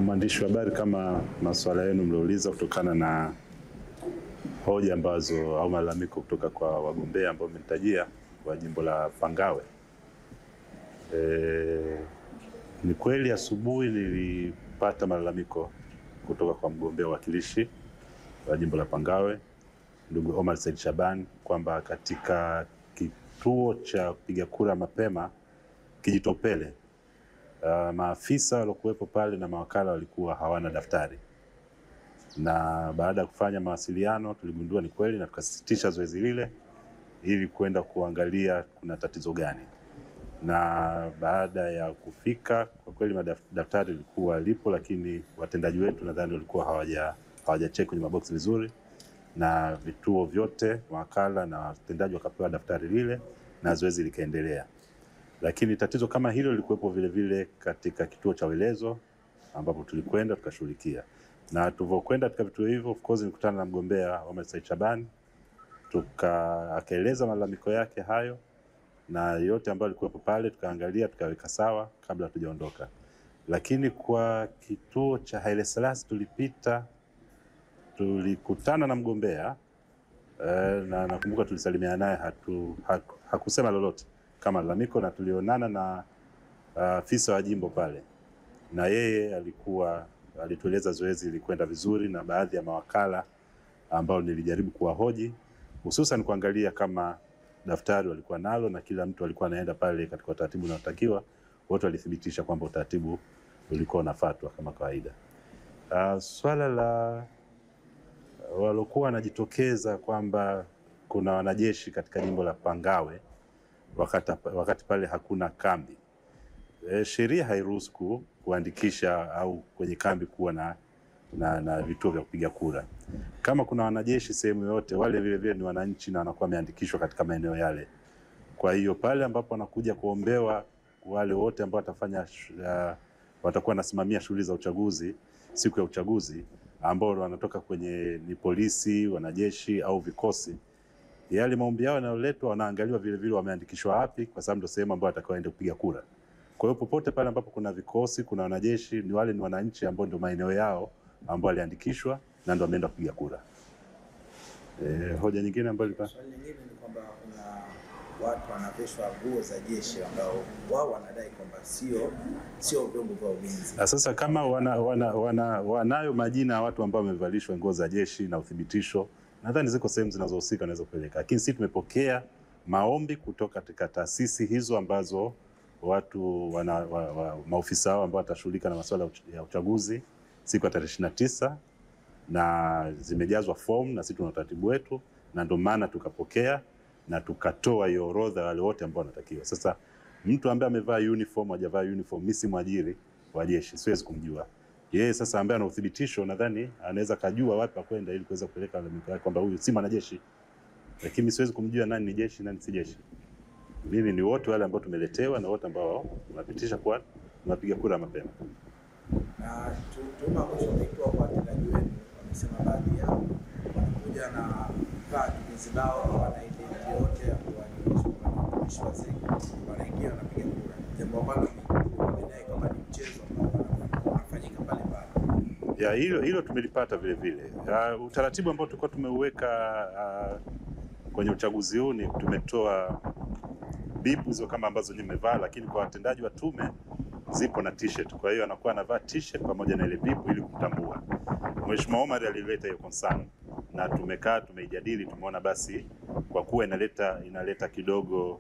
Mwandishi wa habari, kama masuala yenu mliouliza kutokana na hoja ambazo au malalamiko kutoka kwa wagombea ambao mmetajia kwa jimbo la Pangawe. Ni kweli asubuhi nilipata malalamiko kutoka kwa mgombea wakilishi wa jimbo la Pangawe ndugu Omar Said Shaban kwamba katika kituo cha kupiga kura mapema Kijitopele, maafisa waliokuwepo pale na mawakala walikuwa hawana daftari, na baada ya kufanya mawasiliano tuligundua ni kweli na tukasitisha zoezi lile ili kwenda kuangalia kuna tatizo gani. Na baada ya kufika, kwa kweli daftari lilikuwa lipo, lakini watendaji wetu nadhani walikuwa hawajacheck kwenye maboksi vizuri, na vituo vyote mawakala na watendaji wakapewa daftari lile na zoezi likaendelea. Lakini tatizo kama hilo lilikuwepo vile vile katika kituo cha Welezo ambapo tulikwenda tukashughulikia. Na tulivyokwenda katika vituo hivyo, of course nilikutana na mgombea Omar Said Shaban, akaeleza malalamiko yake hayo na yote ambayo alikuwepo pale, tukaangalia tukaweka sawa kabla tujaondoka. Lakini kwa kituo cha Haile Selassie tulikutana na mgombea na nakumbuka tulisalimiana naye, hakusema lolote kama malalamiko, na tulionana na afisa wa jimbo pale, na yeye alitueleza zoezi lilikwenda vizuri, na baadhi ya mawakala ambao nilijaribu kuwahoji hususan kuangalia kama daftari walikuwa nalo na kila mtu alikuwa anaenda pale katika utaratibu unaotakiwa, wote walithibitisha kwamba utaratibu ulikuwa unafuatwa kama kawaida. Swala la walokuwa wanajitokeza kwamba kuna wanajeshi katika jimbo la Pangawe wakati pale hakuna kambi. Sheria hairuhusu kuandikisha au kwenye kambi kuwa na vituo vya kupiga kura. Kama kuna wanajeshi sehemu yote, wale vile vile ni wananchi na wanakuwa wameandikishwa katika maeneo yale. Kwa hiyo pale ambapo wanakuja kuombewa, wale wote ambao watakuwa nasimamia shughuli za uchaguzi siku ya uchaguzi, ambao wanatoka kwenye ni polisi, wanajeshi au vikosi, yale maombi yao yanayoletwa wanaangaliwa vile vile wameandikishwa wapi, kwa sababu ndio sehemu ambayo atakaoenda kupiga kura. Kwa hiyo popote pale ambapo kuna vikosi, kuna wanajeshi, ni wale ni wananchi ambao ndio maeneo yao ambao waliandikishwa na ndio wameenda kupiga kura. Hoja nyingine ambayo swali lingine ni kwamba kuna watu wanavishwa nguo za jeshi ambao wao wanadai kwamba sio vyombo vya ulinzi. Sasa kama wanayo majina ya watu ambao wamevalishwa nguo za jeshi na uthibitisho, nadhani ziko sehemu zinazohusika wanaweza kupeleka. Lakini sisi tumepokea maombi kutoka katika taasisi hizo ambazo watu maofisa hao ambao watashughulika na masuala ya uchaguzi siku ya tarehe 29, na zimejazwa form na sisi tuna utaratibu wetu, na ndio maana tukapokea na tukatoa hiyo orodha wale wote ambao wanatakiwa. Sasa mtu ambaye amevaa uniform hajavaa uniform, mimi si mwajiri wa jeshi, siwezi kumjua yeye. Sasa ambaye ana uthibitisho nadhani anaweza kujua wapi kwenda ili kuweza kupeleka malalamiko yake kwamba huyu si mwanajeshi, lakini siwezi kumjua nani ni jeshi nani si jeshi. Mimi ni wote wale ambao tumeletewa na wote ambao tunapitisha kwa tunapiga kura mapema. Na tuma mwisho umeitoa kwa watendaji wetu, wamesema baadhi yao wanakuja na kadi zao wanaita yote ya kuandikishwa wanaingia na kupiga kura, jambo ambalo wamedai kama ni mchezo ambao unafanyika pale pale. Hilo tumelipata vile vile. Utaratibu ambao tulikuwa tumeuweka kwenye uchaguzi huu ni tumetoa bibu hizo kama ambazo nyinyi mmevaa, lakini kwa watendaji wa tume zipo na t-shirt. Kwa hiyo anakuwa anavaa t-shirt pamoja na ile bibu ili kumtambua. Mheshimiwa Omar alileta hiyo concern na tumekaa tumeijadili, tumeona basi kwa kuwa inaleta kidogo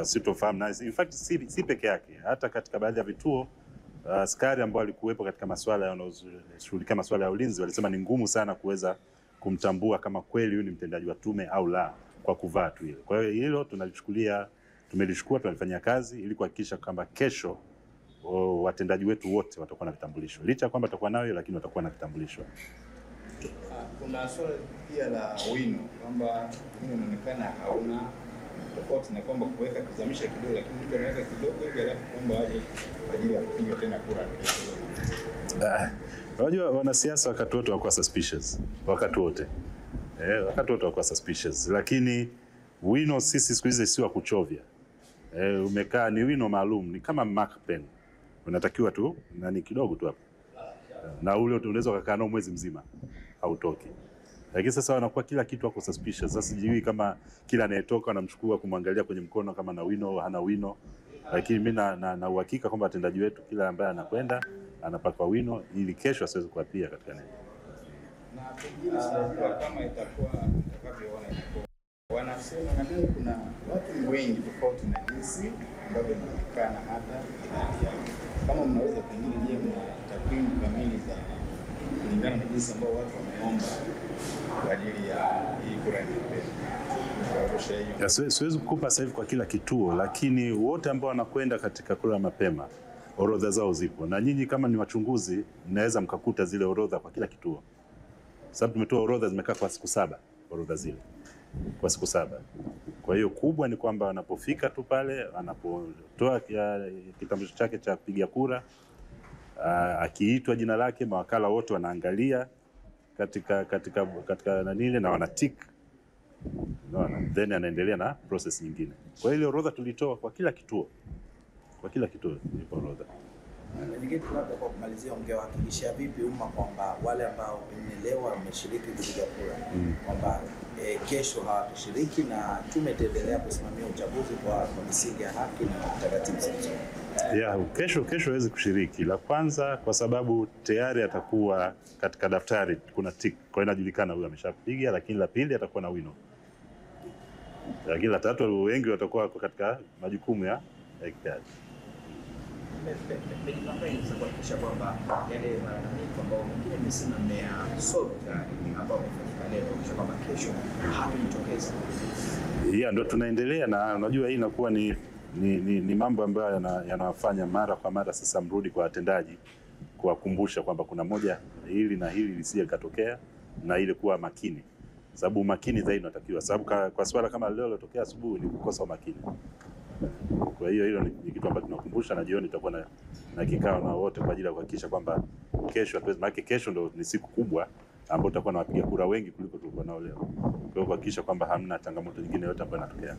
sitofahamu, na in fact si peke yake, hata katika baadhi ya vituo askari ambao walikuwepo katika masuala yanayoshughulikia masuala ya ulinzi walisema ni ngumu sana kuweza kumtambua kama kweli huyu ni mtendaji wa tume au la kwa kuvaa tu ile. Kwa hiyo hilo tumelichukua tunalifanyia kazi ili kuhakikisha kwamba kesho watendaji wetu wote watakuwa na vitambulisho. Licha kwamba watakuwa nayo lakini watakuwa na vitambulisho. Kuna swali pia la wino kwamba inaonekana hauna tofauti na kwamba kuweka kuzamisha kidogo, lakini mtu anaweka kidogo hivi alafu kwamba aje kwa ajili ya kupiga tena kura. Unajua wanasiasa wakati wote wanakuwa suspicious. Wakati wote wanakuwa suspicious, lakini wino sisi siku hizi si wa kuchovya. Umekaa ni wino maalum, ni kama mark pen. Unatakiwa tu nani kidogo tu hapo. na ule unaweza kukaa nao mwezi mzima hautoki. Lakini sasa wanakuwa kila kitu wako suspicious. Sasa sijui kama kila anayetoka anamchukua kumwangalia kwenye mkono kama na wino au hana wino, lakini mimi na uhakika kwamba watendaji wetu kila ambaye anakwenda anapakwa wino ili kesho asiweze kuapia katika neno. Na pengine sijajua kama itakuwa itakavyoona itakuwa. Wanasema nadhani kuna watu wengi tofauti na jinsi ambavyo inaonekana hata idadi yao. Kama mnaweza pengine, je, mna takwimu kamili za kulingana na jinsi ambao watu wameomba kwa ajili ya hii kura ya mapema? Siwezi kukupa sasa hivi kwa kila kituo, lakini wote ambao wanakwenda katika kura ya mapema orodha zao zipo, na nyinyi kama ni wachunguzi mnaweza mkakuta zile orodha kwa kila kituo, sababu tumetoa orodha zimekaa kwa siku 7, orodha zile kwa siku 7. Kwa hiyo kubwa ni kwamba wanapofika tu pale, anapotoa kitambulisho chake cha kupiga kura, akiitwa jina lake, mawakala wote wanaangalia katika nanile na wanatik, then anaendelea na process nyingine. Kwa hiyo ile orodha tulitoa kwa kila kituo, ipo orodha. Nyingine labda kwa kumalizia, ungewahakikishia vipi umma kwamba wale ambao leo wameshiriki kupiga kura kwamba kesho hawatashiriki na tume itaendelea kusimamia uchaguzi kwa misingi ya haki na taratibu zote? Kesho hawezi kushiriki. La kwanza kwa sababu tayari atakuwa katika daftari, kuna tick, kwa hiyo inajulikana huyu ameshapiga. Lakini la pili atakuwa na wino. Lakini la tatu wengi watakuwa katika majukumu ya kikazi. Kuhakikisha kwamba yale malalamiko ambayo mengine mmesema mmeyasoma tayari ambao wamefanyika leo, kuhakikisha kwamba kesho hatojitokeza. Ndio tunaendelea, na unajua hii inakuwa ni mambo ambayo yanawafanya mara kwa mara sasa mrudi kwa watendaji kuwakumbusha kwamba kuna moja hili na hili lisije likatokea, na ile kuwa makini, sababu makini zaidi unatakiwa, sababu kwa swala kama leo lilotokea asubuhi ni kukosa umakini. Kwa hiyo hilo ni kitu ambacho tunakumbusha, na jioni tutakuwa na kikao na wote kwa ajili ya kuhakikisha kwamba kesho maana kesho ndo ni siku kubwa ambapo tutakuwa na wapiga kura wengi kuliko tulikuwa nao leo. Kwa hiyo kuhakikisha kwamba hamna changamoto nyingine yote ambayo inatokea.